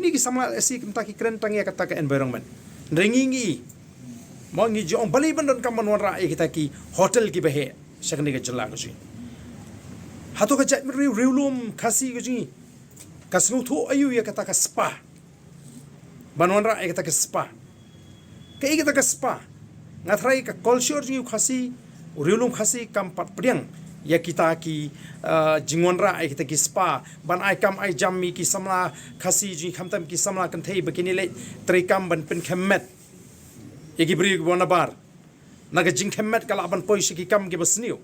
kini ki samla esi kimta ki keren tangi kata ke environment rengingi mo ngi jong bali bandon kam manwan ra kita ki hotel ki behe sakni ke jala ko ji hato ka jat riulum khasi ko ji kasnu thu ayu ya kata ka spa banwan ra kita ke spa ke kita ke spa ngatrai ka culture ji khasi riulum khasi kam pat priang ya kita ki jingwan ra kita ki spa ban ai kam ai jammi ki samla khasi ji khamtam ki samla kan thei bakini le trikam ban pen khammet igi bri bona bar naga jing khammet kala ban poi shi ki kam ki basniu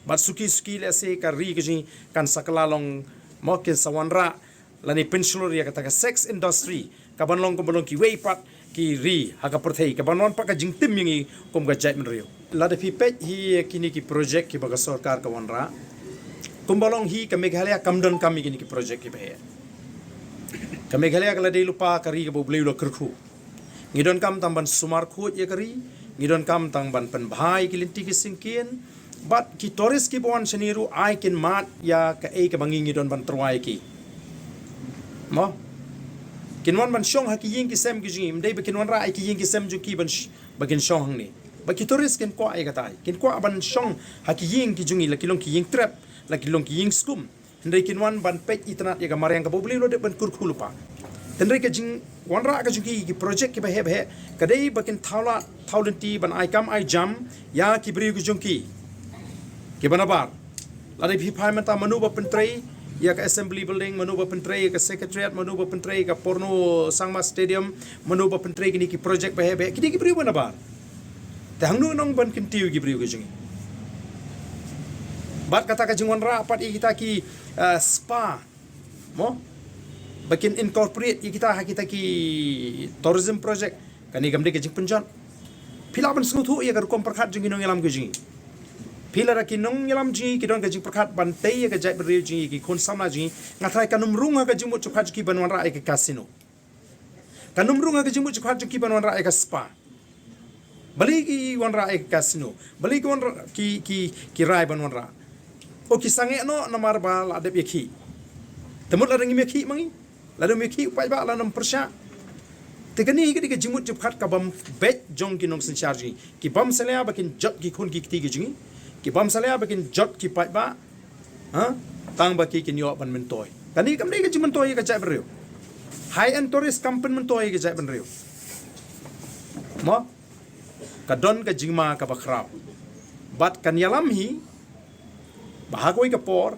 bat suki suki le se ka ri ki kan sakala long mo ke sawanra lani pensionor ya kata ka sex industry ka ban long ko bolong ki wei pat ki ri haga perthei ka ban non pa ka jing tim yingi kom ga jai men rio la de pipet hi kini ki project ki baga sarkar ka wanra kumbalong hi ka meghalaya kamdon kami kini ki project ki behe ka meghalaya kala de lupa kari ka boblei lo kerkhu ngidon kam tamban sumar khut ye kari ngidon kam tamban pen bhai ki linti ki singkin but ki tourist ki bon seniru ai kin mat ya ka e ka bangi ngidon ban trwai ki mo kinwan ban shong ha ki yin ki sem ki jim dei ba kinwan ra ai ki yin ki sem ju ki ban bagin shong hang ni ba ki tourist kin ko ai ka tai kin ko ban shong ha ki yin ki jungi la kilong ki yin trap la kilong ki yin skum ndai kinwan ban pet itnat ya ka mariang ka bobli lo de ban kurkhulu pa tendrai ka jing wanra ka juki ki project ki behe behe kadai bakin thawla thawlenti ban ai kam ai jam ya ki bri ku jungki ki banabar ladai phi phai mata manu ba pentrei ya ka assembly building manu ba pentrei ka secretariat manu ba pentrei ka porno sangma stadium manu ba pentrei ki ki project behe behe ki bri banabar te hangnu nong ban kin tiu ki bri ku jungi bat kata ka jing wanra pat kita ki spa mo bakin incorporate kita ki tourism project kani gamde ke jing punjan pila ban snutu ya gar kom prakhat jing nong yalam ke jing pila ra ki nong yalam jing ki don ke jing prakhat ban tei ke jai bri jing ki khon samna jing ngathai kanum runga ke jing mu chukhat ki banwan ra ke casino kanum runga ke jing mu chukhat ki banwan ra ke spa bali ki wan ra ke casino bali ki wan ki rai banwan ra o ki sange no namar bal adep yeki temut la rangi meki mangi lalu meki upai ba lanam persya tegani higi ke jimut jepkhat ka bam bet jong ki nong sen charge ki bam salaya bakin jot ki khun ki ti gi jingi ki bam salaya bakin jot ki pai ba ha tang ba ki kin yo ban men toy kani kam ni ke jimun toy ka jai bereu high end tourist company men toy ke jai ban reu mo ka don ka jingma ka bakhrap bat kan yalam hi bahagoi ka por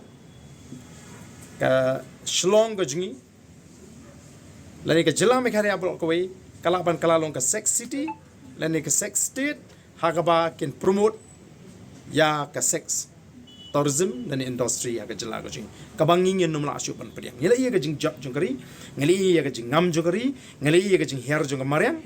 ka shlong ka jingi lani ka jila Meghalaya blok kawai kalaban kalalong ka sex city lani ka sex state hagaba kin promote ya ka sex tourism lani industry ya ka jila ka jing kabanging yen numla asyu pan pediang ngeli ya ka jing job jungkari ngeli ya ka jing ngam jungkari ngeli ya ka jing her jung mariang